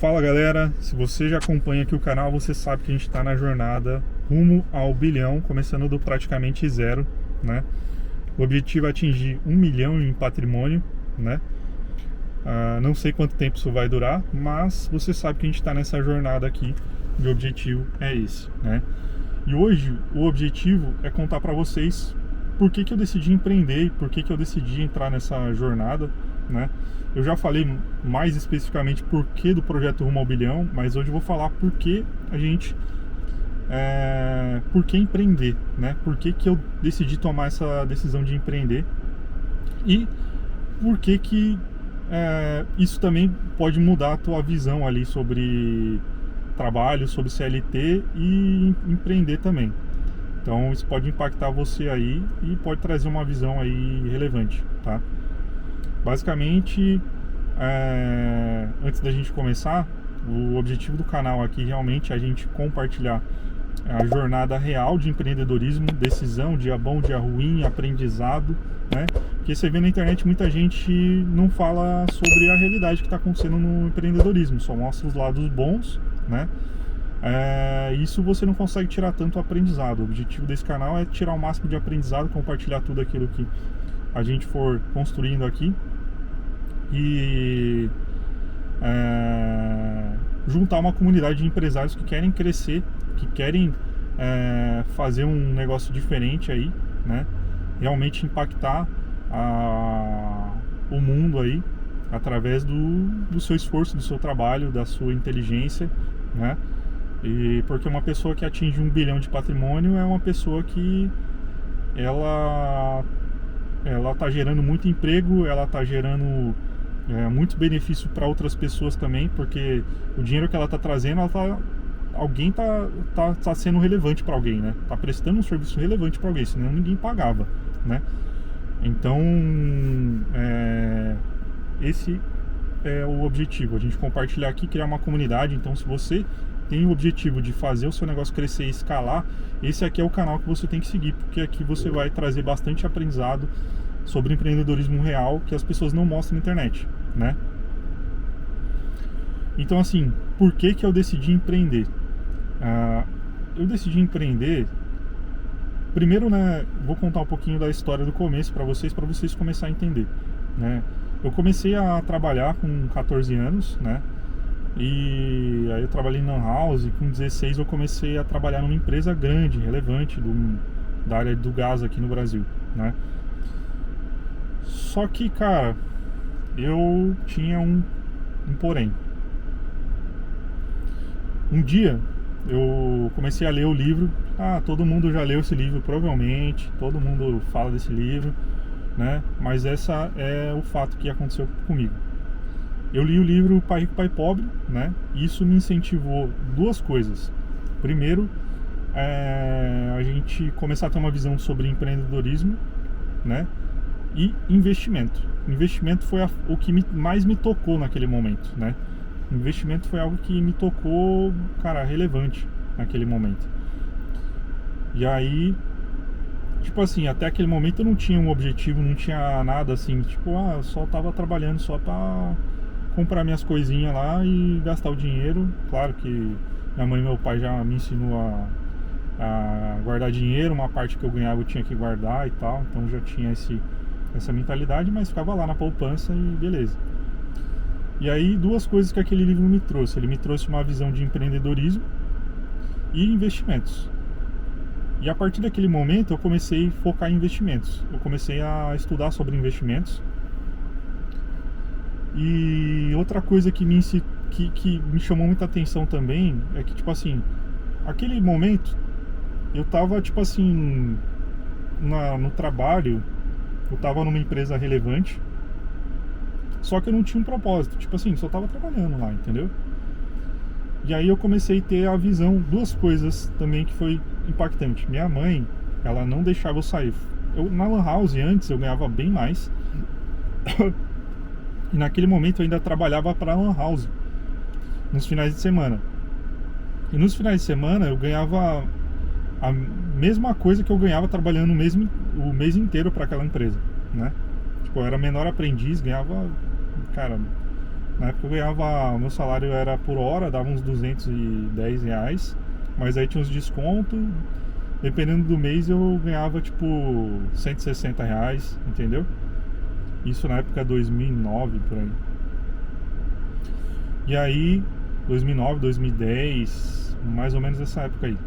Fala galera, se você já acompanha aqui o canal, você sabe que a gente está na jornada rumo ao bilhão, começando do praticamente zero, né? O objetivo é atingir 1 milhão em patrimônio, né? Não sei quanto tempo isso vai durar, mas você sabe que a gente está nessa jornada aqui e o objetivo é esse, né? E hoje o objetivo é contar para vocês por que eu decidi empreender e por que eu decidi entrar nessa jornada, né? Eu já falei mais especificamente por que do projeto Rumo ao Bilhão, mas hoje eu vou falar por que por que empreender, né? Por que eu decidi tomar essa decisão de empreender e por que isso também pode mudar a tua visão ali sobre trabalho, sobre CLT e empreender também. Então isso pode impactar você aí e pode trazer uma visão aí relevante, tá? Basicamente, antes da gente começar, o objetivo do canal aqui realmente é a gente compartilhar a jornada real de empreendedorismo, decisão, dia bom, dia ruim, aprendizado, né? Porque você vê na internet muita gente não fala sobre a realidade que está acontecendo no empreendedorismo, só mostra os lados bons, né? Isso você não consegue tirar tanto aprendizado. O objetivo desse canal é tirar o máximo de aprendizado, compartilhar tudo aquilo que a gente for construindo aqui e juntar uma comunidade de empresários que querem crescer, que querem fazer um negócio diferente aí, né? Realmente impactar o mundo aí através do seu esforço, do seu trabalho, da sua inteligência, né? E porque uma pessoa que atinge 1 bilhão de patrimônio é uma pessoa que ela está gerando muito emprego, ela está gerando muito benefício para outras pessoas também, porque o dinheiro que ela está trazendo, alguém tá sendo relevante para alguém, né? Tá prestando um serviço relevante para alguém, senão ninguém pagava, né? Então, esse é o objetivo, a gente compartilhar aqui, criar uma comunidade. Então, se você tem o objetivo de fazer o seu negócio crescer e escalar, esse aqui é o canal que você tem que seguir, porque aqui você vai trazer bastante aprendizado sobre empreendedorismo real que as pessoas não mostram na internet, né? Então, assim, por que eu decidi empreender? Eu decidi empreender, primeiro, né, vou contar um pouquinho da história do começo para vocês começarem a entender, né? Eu comecei a trabalhar com 14 anos, né? E aí eu trabalhei em lan house, com 16 eu comecei a trabalhar numa empresa grande, relevante, da área do gás aqui no Brasil, né? Só que, cara, eu tinha um porém. Um dia eu comecei a ler o livro. Todo mundo já leu esse livro, provavelmente, todo mundo fala desse livro, né? Mas essa é o fato que aconteceu comigo. Eu li o livro Pai Rico, Pai Pobre, né? E isso me incentivou duas coisas. Primeiro, a gente começar a ter uma visão sobre empreendedorismo, né? E investimento. Investimento foi o que mais me tocou naquele momento, né? Investimento foi algo que me tocou, cara, relevante naquele momento. E aí, tipo assim, até aquele momento eu não tinha um objetivo, não tinha nada assim, tipo, eu só tava trabalhando só pra comprar minhas coisinhas lá e gastar o dinheiro. Claro que minha mãe e meu pai já me ensinou a guardar dinheiro, uma parte que eu ganhava eu tinha que guardar e tal, então já tinha essa mentalidade, mas ficava lá na poupança e beleza. E aí, duas coisas que aquele livro me trouxe. Ele me trouxe uma visão de empreendedorismo e investimentos. E a partir daquele momento eu comecei a focar em investimentos. Eu comecei a estudar sobre investimentos. E outra coisa que me chamou muita atenção também é que, tipo assim, aquele momento eu tava, tipo assim, no trabalho, eu tava numa empresa relevante, só que eu não tinha um propósito, tipo assim, só tava trabalhando lá, entendeu? E aí eu comecei a ter a visão, duas coisas também que foi impactante. Minha mãe, ela não deixava eu sair. Na lan house antes eu ganhava bem mais. E naquele momento eu ainda trabalhava para lan house nos finais de semana. E nos finais de semana eu ganhava a mesma coisa que eu ganhava trabalhando o mês inteiro para aquela empresa, né? Tipo, eu era menor aprendiz, ganhava, cara, Na época eu ganhava, o meu salário era por hora, dava uns R$210, mas aí tinha uns descontos, dependendo do mês eu ganhava tipo R$160, entendeu? Isso na época 2009, por aí. E aí, 2009, 2010, mais ou menos essa época aí.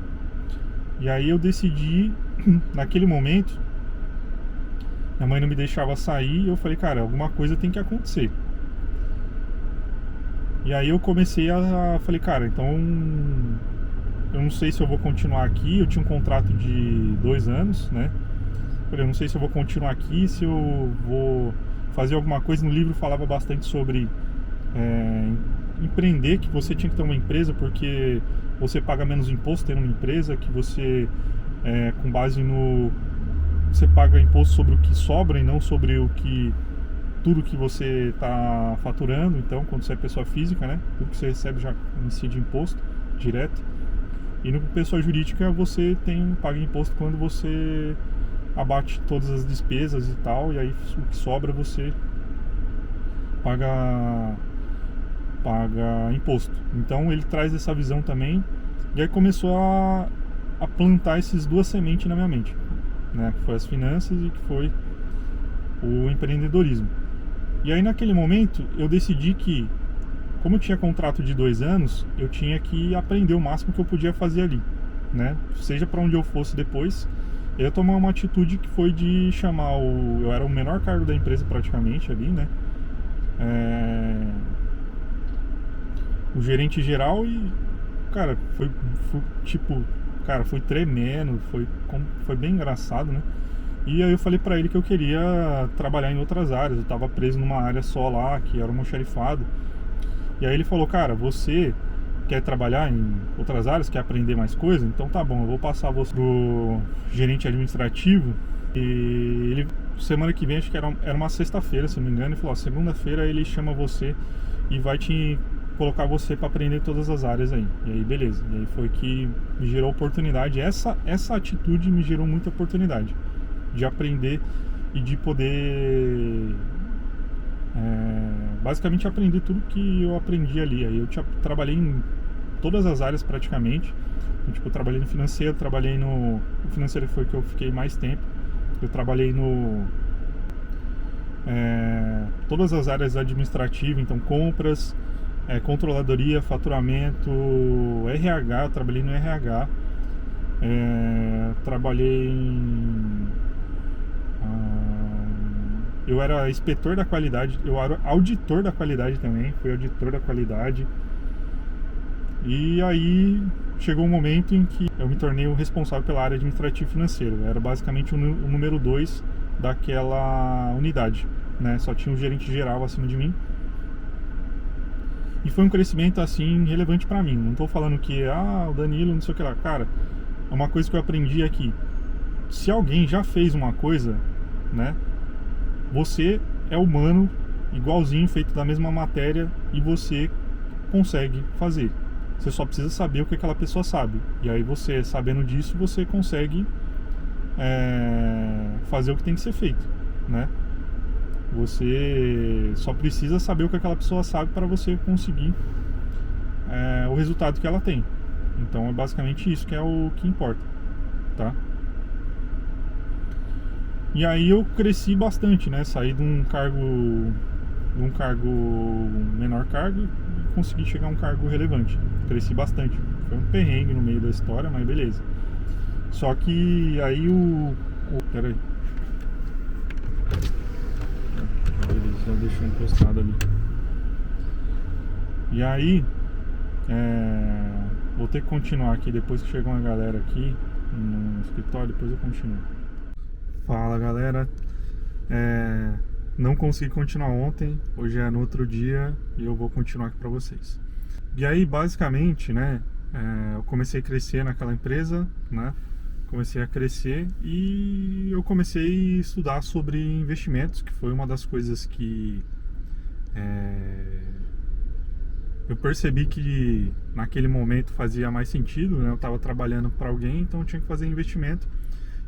E aí eu decidi, naquele momento, minha mãe não me deixava sair, e eu falei, cara, alguma coisa tem que acontecer. E aí eu comecei falei, cara, então eu não sei se eu vou continuar aqui. Eu tinha um contrato de 2 anos, né? Falei, eu não sei se eu vou continuar aqui, se eu vou fazer alguma coisa. No livro falava bastante sobre empreender, que você tinha que ter uma empresa porque você paga menos imposto tendo uma empresa, que você, com base no... Você paga imposto sobre o que sobra e não sobre tudo que você está faturando. Então, quando você é pessoa física, né, tudo que você recebe já incide imposto direto. E no pessoa jurídica você paga imposto quando você abate todas as despesas e tal, e aí o que sobra você paga imposto. Então ele traz essa visão também, e aí começou a plantar essas duas sementes na minha mente, né, que foi as finanças e que foi o empreendedorismo. E aí naquele momento eu decidi que, como eu tinha contrato de 2 anos, eu tinha que aprender o máximo que eu podia fazer ali, né? Seja para onde eu fosse depois. Eu ia tomar uma atitude que foi de chamar eu era o menor cargo da empresa praticamente ali, né? O gerente geral, e cara, foi tremendo, foi bem engraçado, né? E aí eu falei pra ele que eu queria trabalhar em outras áreas. Eu tava preso numa área só lá, que era um almoxarifado. E aí ele falou, cara, você quer trabalhar em outras áreas, quer aprender mais coisa? Então tá bom, eu vou passar você pro gerente administrativo. E ele, semana que vem, acho que era uma sexta-feira, se não me engano, ele falou, segunda-feira ele chama você e vai te colocar você para aprender todas as áreas aí. E aí beleza, e aí foi que me gerou oportunidade. Essa atitude me gerou muita oportunidade de aprender e de poder basicamente aprender tudo que eu aprendi ali. Aí eu trabalhei em todas as áreas praticamente. Então, tipo, eu trabalhei no financeiro, o financeiro foi que eu fiquei mais tempo. Eu trabalhei todas as áreas administrativas, então compras, controladoria, faturamento, RH. Eu trabalhei no RH, trabalhei eu era inspetor da qualidade, eu era auditor da qualidade também, fui auditor da qualidade. E aí chegou um momento em que eu me tornei o responsável pela área administrativa e financeira. Eu era basicamente o número 2 daquela unidade, né? Só tinha um gerente geral acima de mim. E foi um crescimento assim relevante pra mim. Não tô falando que o Danilo não sei o que lá. Cara, é uma coisa que eu aprendi aqui. Se alguém já fez uma coisa, né? Você é humano, igualzinho, feito da mesma matéria, e você consegue fazer. Você só precisa saber o que aquela pessoa sabe. E aí você, sabendo disso, você consegue fazer o que tem que ser feito, né? Você só precisa saber o que aquela pessoa sabe para você conseguir o resultado que ela tem. Então é basicamente isso que é o que importa, tá? E aí eu cresci bastante, né? Saí de um menor cargo e consegui chegar a um cargo relevante. Cresci bastante. Foi um perrengue no meio da história, mas beleza. Só que aí peraí. Beleza, já deixou encostado ali. E aí vou ter que continuar aqui depois que chegar uma galera aqui no escritório, depois eu continuo. Fala galera, não consegui continuar ontem, hoje é no outro dia e eu vou continuar aqui pra vocês. E aí basicamente, né, eu comecei a crescer naquela empresa, né, comecei a crescer e eu comecei a estudar sobre investimentos, que foi uma das coisas que eu percebi que naquele momento fazia mais sentido, né, eu estava trabalhando para alguém, então eu tinha que fazer investimento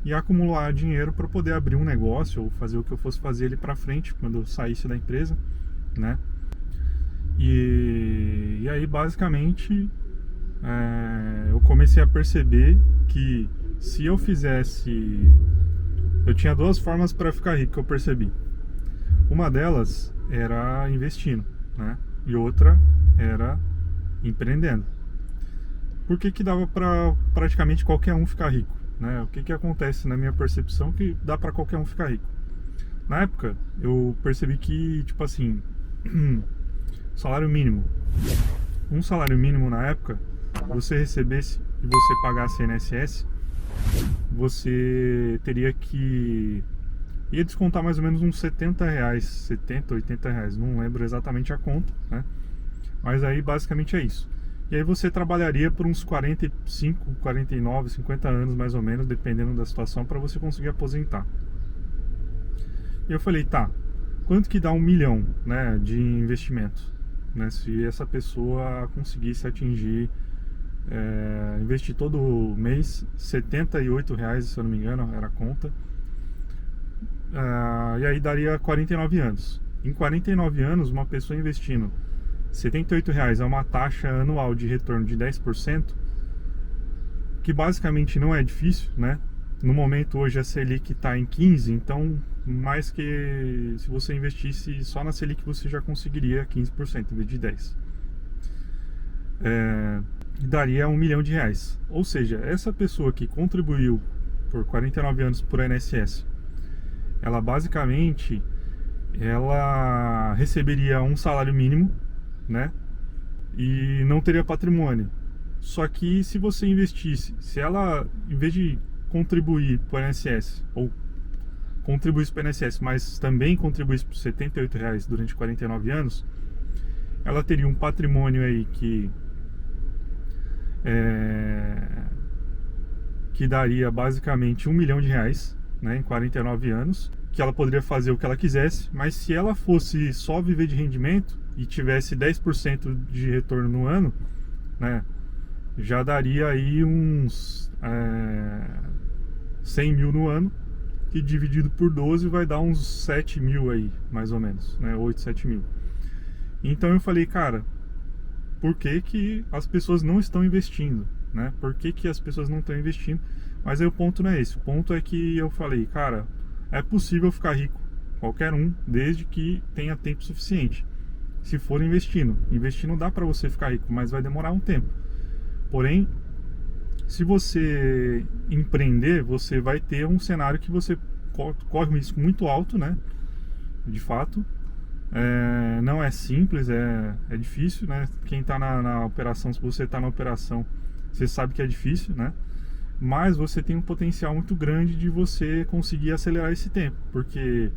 e acumular dinheiro para poder abrir um negócio ou fazer o que eu fosse fazer ali para frente quando eu saísse da empresa, né? E aí, basicamente, eu comecei a perceber que se eu fizesse... Eu tinha duas formas para ficar rico que eu percebi. Uma delas era investindo, né? E outra era empreendendo. Por que que dava para praticamente qualquer um ficar rico, né? O que que acontece na minha percepção que dá para qualquer um ficar rico? Na época, eu percebi que, tipo assim, salário mínimo. Um salário mínimo na época, você recebesse e você pagasse INSS, você teria que... ia descontar mais ou menos uns R$70, 70, R$80, não lembro exatamente a conta, né? Mas aí basicamente é isso. E aí você trabalharia por uns 45, 49, 50 anos mais ou menos, dependendo da situação, para você conseguir aposentar. E eu falei, tá, quanto que dá 1 milhão, né, de investimento, né, se essa pessoa conseguisse atingir, investir todo mês R$78, se eu não me engano, era a conta, e aí daria 49 anos. Em 49 anos, uma pessoa investindo R$78 é uma taxa anual de retorno de 10%, que basicamente não é difícil, né? No momento hoje a Selic está em 15%, então mais que se você investisse só na Selic você já conseguiria 15% em vez de 10%. Daria R$1 milhão. Ou seja, essa pessoa que contribuiu por 49 anos por INSS, ela basicamente receberia um salário mínimo, né? E não teria patrimônio. Só que se você investisse, se ela, em vez de contribuir para o INSS, ou contribuísse para o INSS, mas também contribuísse por R$78 durante 49 anos, ela teria um patrimônio aí que daria basicamente R$1 milhão, né, em 49 anos, que ela poderia fazer o que ela quisesse, mas se ela fosse só viver de rendimento e tivesse 10% de retorno no ano, né, já daria aí uns 100 mil no ano, que dividido por 12 vai dar uns 7 mil aí, mais ou menos, né, 8, 7 mil. Então eu falei, cara, por que que as pessoas não estão investindo, né? Por que que as pessoas não estão investindo? Mas aí o ponto não é esse, o ponto é que eu falei, cara, é possível ficar rico, qualquer um, desde que tenha tempo suficiente. Se for investindo dá para você ficar rico, mas vai demorar um tempo. Porém, se você empreender, você vai ter um cenário que você corre um risco muito alto, né? De fato, não é simples, é difícil, né? Quem está na operação, se você está na operação, você sabe que é difícil, né? Mas você tem um potencial muito grande de você conseguir acelerar esse tempo, porque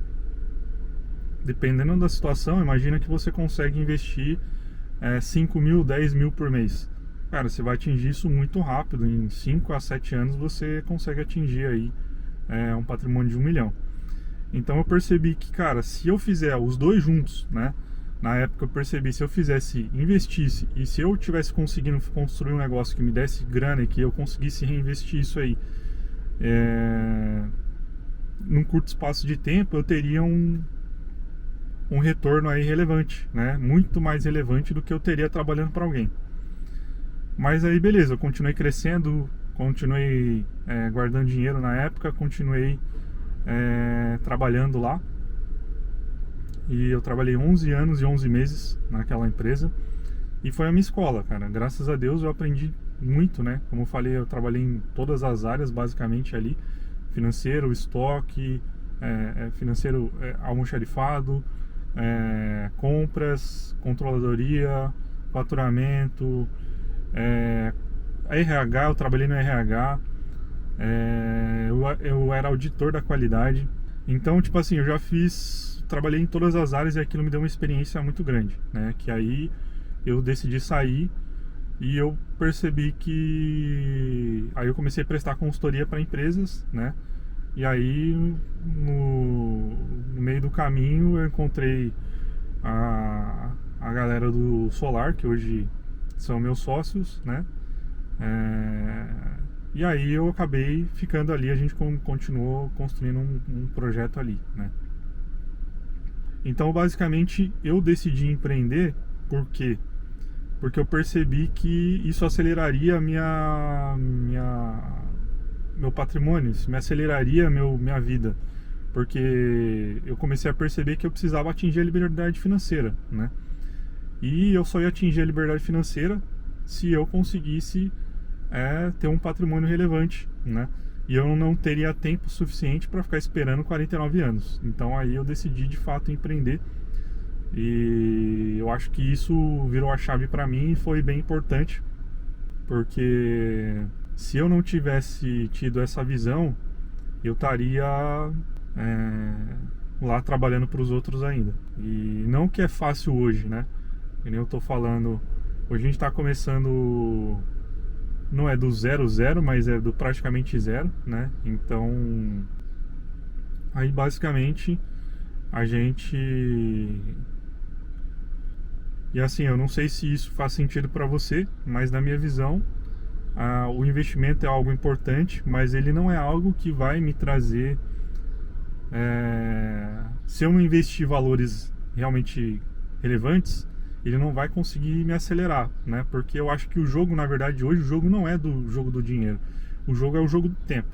dependendo da situação, imagina que você consegue investir 5 mil, 10 mil por mês. Cara, você vai atingir isso muito rápido, em 5 a 7 anos você consegue atingir aí um patrimônio de 1 milhão. Então eu percebi que, cara, se eu fizer os dois juntos, né? Na época eu percebi, se eu investisse e se eu tivesse conseguindo construir um negócio que me desse grana e que eu conseguisse reinvestir isso aí num curto espaço de tempo, eu teria um retorno aí relevante, né? Muito mais relevante do que eu teria trabalhando para alguém. Mas aí beleza, eu continuei crescendo, continuei guardando dinheiro na época, continuei trabalhando lá. E eu trabalhei 11 anos e 11 meses naquela empresa. E foi a minha escola, cara. Graças a Deus eu aprendi muito, né? Como eu falei, eu trabalhei em todas as áreas, basicamente ali. Financeiro, estoque, financeiro almoxarifado, compras, controladoria, faturamento, RH, eu trabalhei no RH. Eu era auditor da qualidade. Então, tipo assim, eu já trabalhei em todas as áreas e aquilo me deu uma experiência muito grande, né? Que aí eu decidi sair e eu percebi que... Aí eu comecei a prestar consultoria para empresas, né? E aí, no meio do caminho, eu encontrei a galera do Solar, que hoje são meus sócios, né? E aí eu acabei ficando ali, a gente continuou construindo um projeto ali, né? Então, basicamente, eu decidi empreender Por quê? Porque eu percebi que isso aceleraria meu patrimônio, isso me aceleraria minha vida. Porque eu comecei a perceber que eu precisava atingir a liberdade financeira, né? E eu só ia atingir a liberdade financeira se eu conseguisse ter um patrimônio relevante, né? E eu não teria tempo suficiente para ficar esperando 49 anos. Então aí eu decidi de fato empreender. E eu acho que isso virou a chave para mim e foi bem importante, porque se eu não tivesse tido essa visão, eu estaria lá trabalhando para os outros ainda. E não que é fácil hoje, né? Que nem eu tô falando, hoje a gente está começando, não é do 0, mas é do praticamente zero, né? Então, aí basicamente a gente... E assim, eu não sei se isso faz sentido para você, mas na minha visão, o investimento é algo importante, mas ele não é algo que vai me trazer... se eu não investir valores realmente relevantes, ele não vai conseguir me acelerar, né? Porque eu acho que o jogo, na verdade, hoje o jogo não é do jogo do dinheiro. O jogo é o jogo do tempo,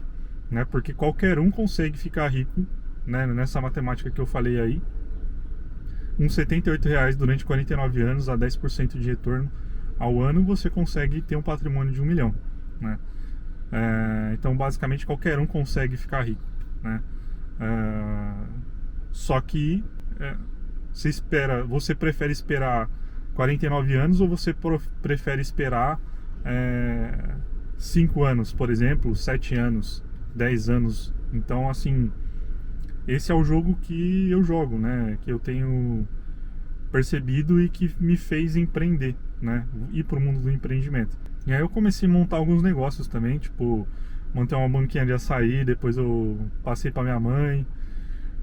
né? Porque qualquer um consegue ficar rico, né? Nessa matemática que eu falei aí. Uns R$78 durante 49 anos, a 10% de retorno ao ano, você consegue ter um patrimônio de 1 milhão, né? Então, basicamente, qualquer um consegue ficar rico, né? Só que você prefere esperar 49 anos ou você prefere esperar 5 anos, por exemplo, 7 anos, 10 anos? Então, assim, esse é o jogo que eu jogo, né? Que eu tenho percebido e que me fez empreender, né? Ir para o mundo do empreendimento. E aí eu comecei a montar alguns negócios também, tipo, montei uma banquinha de açaí, depois eu passei para minha mãe.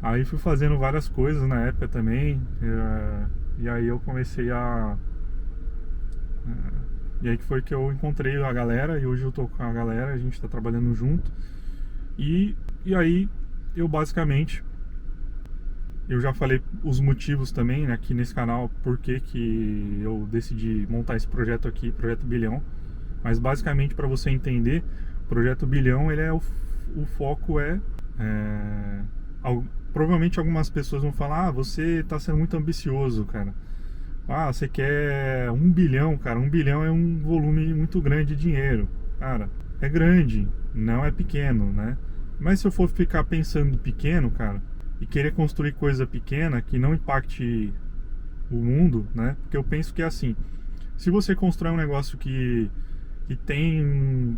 Aí fui fazendo várias coisas na época também, e aí eu comecei e aí que foi que eu encontrei a galera, e hoje eu tô com a galera, a gente tá trabalhando junto. E aí eu basicamente, eu já falei os motivos também, né, aqui nesse canal, por que eu decidi montar esse projeto aqui, Projeto Bilhão. Mas basicamente, para você entender, o Projeto Bilhão, ele o foco provavelmente algumas pessoas vão falar: você está sendo muito ambicioso, cara. Você quer 1 bilhão, cara. 1 bilhão é um volume muito grande de dinheiro. Cara, é grande, não é pequeno, né? Mas se eu for ficar pensando pequeno, cara, e querer construir coisa pequena que não impacte o mundo, né? Porque eu penso que é assim, se você constrói um negócio que tem...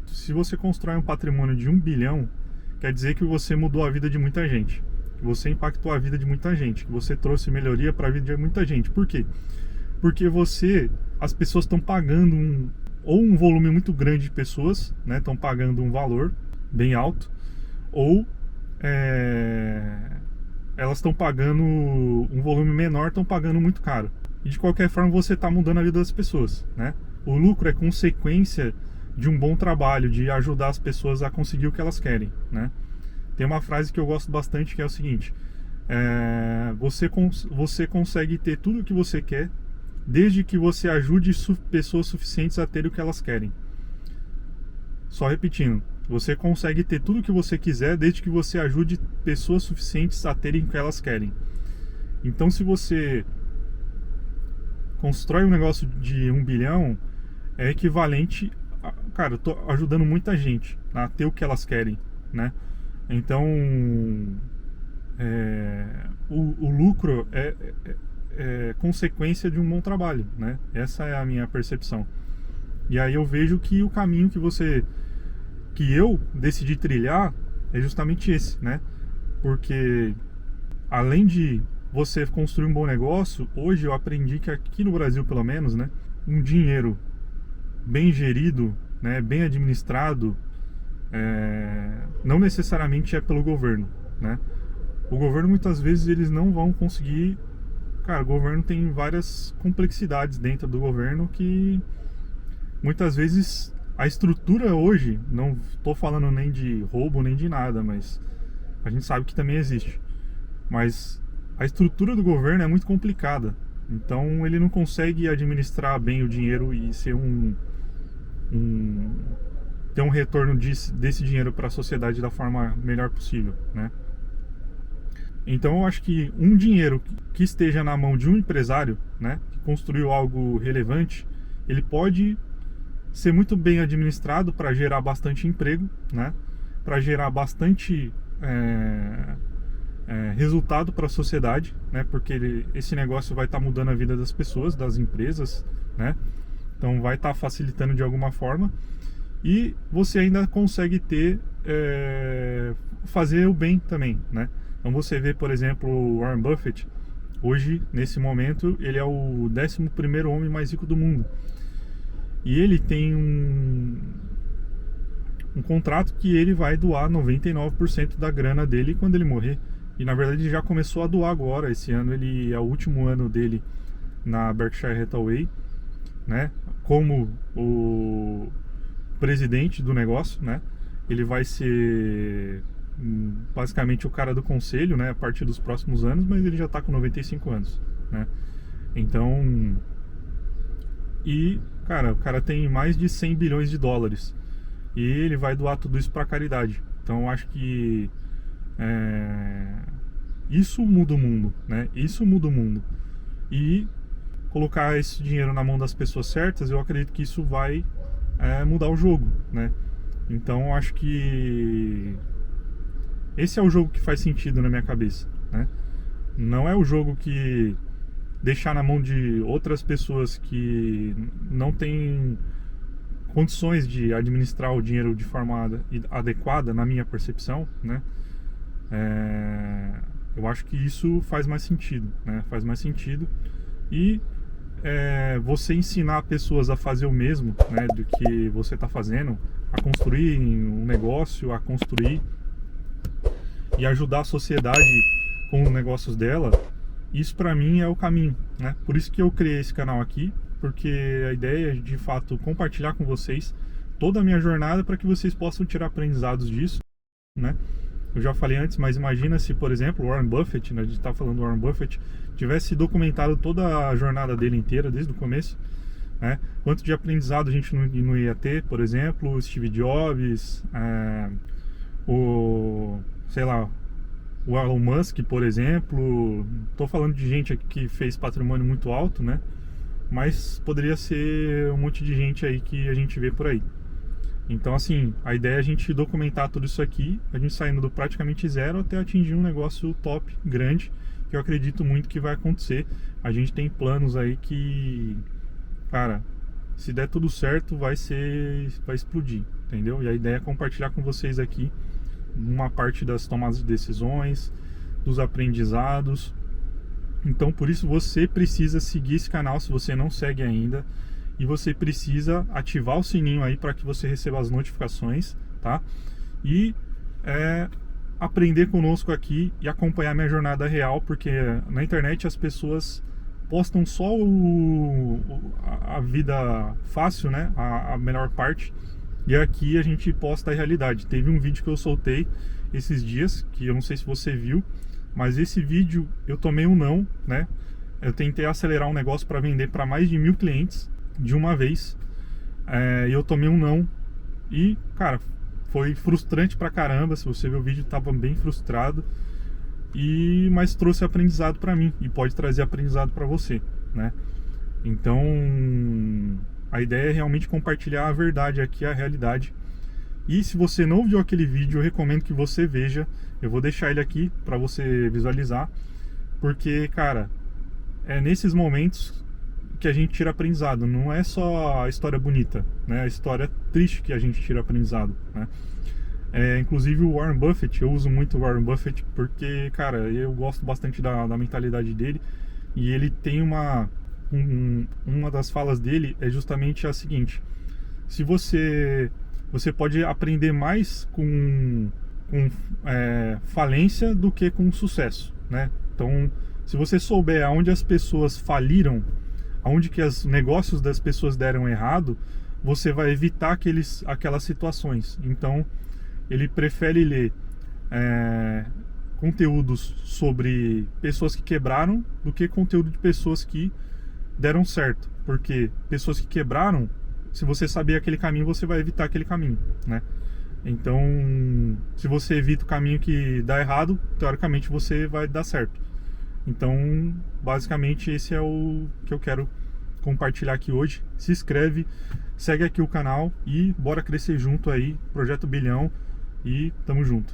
Se você constrói um patrimônio de 1 bilhão, quer dizer que você mudou a vida de muita gente, que você impactou a vida de muita gente, que você trouxe melhoria para a vida de muita gente. Por quê? Porque as pessoas estão pagando um volume muito grande de pessoas, né? Estão pagando um valor bem alto, ou elas estão pagando um volume menor, estão pagando muito caro. E de qualquer forma você está mudando a vida das pessoas, né? O lucro é consequência de um bom trabalho, de ajudar as pessoas a conseguir o que elas querem, né? Tem uma frase que eu gosto bastante, que é o seguinte: você consegue ter tudo o que você quer desde que você ajude pessoas suficientes a ter o que elas querem. Só repetindo, você consegue ter tudo o que você quiser desde que você ajude pessoas suficientes a terem o que elas querem. Então, se você constrói um negócio de 1 bilhão, é equivalente cara, eu tô ajudando muita gente a ter o que elas querem, né? Então, o lucro é consequência de um bom trabalho, né? Essa é a minha percepção. E aí eu vejo que o caminho que eu decidi trilhar é justamente esse, né? Porque além de você construir um bom negócio, hoje eu aprendi que aqui no Brasil, pelo menos, né, um dinheiro bem gerido, né, bem administrado, não necessariamente é pelo governo, né? O governo, muitas vezes, eles não vão conseguir... Cara, o governo tem várias complexidades dentro do governo que muitas vezes a estrutura hoje, não estou falando nem de roubo nem de nada, mas a gente sabe que também existe, mas a estrutura do governo é muito complicada, Então ele não consegue administrar bem o dinheiro e ser ter um retorno desse dinheiro para a sociedade da forma melhor possível, né? Então eu acho que um dinheiro que esteja na mão de um empresário, né, que construiu algo relevante, ele pode ser muito bem administrado para gerar bastante emprego, né, para gerar bastante resultado para a sociedade, né, porque esse negócio vai estar mudando a vida das pessoas, das empresas, né, então vai estar facilitando de alguma forma, e você ainda consegue fazer o bem também, né. Então você vê, por exemplo, o Warren Buffett, hoje, nesse momento, ele é o 11º homem mais rico do mundo. E ele tem um contrato que ele vai doar 99% da grana dele quando ele morrer. E na verdade ele já começou a doar agora, esse ano ele é o último ano dele na Berkshire Hathaway, né? Como o presidente do negócio, né? Ele vai ser basicamente o cara do conselho, né, a partir dos próximos anos, mas ele já está com 95 anos, né? Então, e cara, o cara tem mais de 100 bilhões de dólares e ele vai doar tudo isso para caridade. Então, eu acho que isso muda o mundo, né? Isso muda o mundo. E colocar esse dinheiro na mão das pessoas certas, eu acredito que isso vai mudar o jogo, né? Então, eu acho que esse é o jogo que faz sentido na minha cabeça, né? Não é o jogo que deixar na mão de outras pessoas que não têm condições de administrar o dinheiro de forma adequada, na minha percepção, né? Eu acho que isso faz mais sentido, né? Faz mais sentido. E você ensinar pessoas a fazer o mesmo, né, do que você está fazendo, a construir um negócio, a construir e ajudar a sociedade com os negócios dela, isso para mim é o caminho, né? Por isso que eu criei esse canal aqui, porque a ideia é de fato compartilhar com vocês toda a minha jornada para que vocês possam tirar aprendizados disso, né? Eu já falei antes, mas imagina se, por exemplo, o Warren Buffett, né, a gente está falando do Warren Buffett, tivesse documentado toda a jornada dele inteira desde o começo, né? Quanto de aprendizado a gente não ia ter, por exemplo, o Steve Jobs, sei lá, o Elon Musk, por exemplo. Estou falando de gente aqui que fez patrimônio muito alto, né? Mas poderia ser um monte de gente aí que a gente vê por aí. Então, assim, a ideia é a gente documentar tudo isso aqui, a gente saindo do praticamente zero até atingir um negócio top, grande, que eu acredito muito que vai acontecer. A gente tem planos aí que, cara, se der tudo certo, vai explodir, entendeu? E a ideia é compartilhar com vocês aqui uma parte das tomadas de decisões, dos aprendizados. Então, por isso você precisa seguir esse canal se você não segue ainda, e você precisa ativar o sininho aí para que você receba as notificações, tá? E aprender conosco aqui e acompanhar minha jornada real, porque na internet as pessoas postam só a vida fácil, né? A melhor parte. E aqui a gente posta a realidade. Teve um vídeo que eu soltei esses dias, que eu não sei se você viu, mas esse vídeo eu tomei um não, né? Eu tentei acelerar um negócio para vender para mais de 1.000 clientes de uma vez, e eu tomei um não. E, cara, foi frustrante pra caramba. Se você ver o vídeo, tava bem frustrado, mas trouxe aprendizado para mim e pode trazer aprendizado para você, né? Então, a ideia é realmente compartilhar a verdade aqui, a realidade. E se você não viu aquele vídeo, eu recomendo que você veja. Eu vou deixar ele aqui para você visualizar, porque, cara, é nesses momentos que a gente tira aprendizado. Não é só a história bonita, né? A história triste que a gente tira aprendizado, né? Inclusive o Warren Buffett, eu uso muito o Warren Buffett porque, cara, eu gosto bastante da mentalidade dele, e ele tem uma das falas dele é justamente a seguinte: se você pode aprender mais com falência do que com sucesso, né? Então, se você souber aonde as pessoas faliram, aonde que os negócios das pessoas deram errado, você vai evitar aquelas situações. Então, ele prefere ler conteúdos sobre pessoas que quebraram do que conteúdo de pessoas que deram certo. Porque pessoas que quebraram, se você saber aquele caminho, você vai evitar aquele caminho, né? Então, se você evita o caminho que dá errado, teoricamente você vai dar certo. Então, basicamente, esse é o que eu quero compartilhar aqui hoje. Se inscreve, segue aqui o canal e bora crescer junto aí, Projeto Bilhão, e tamo junto.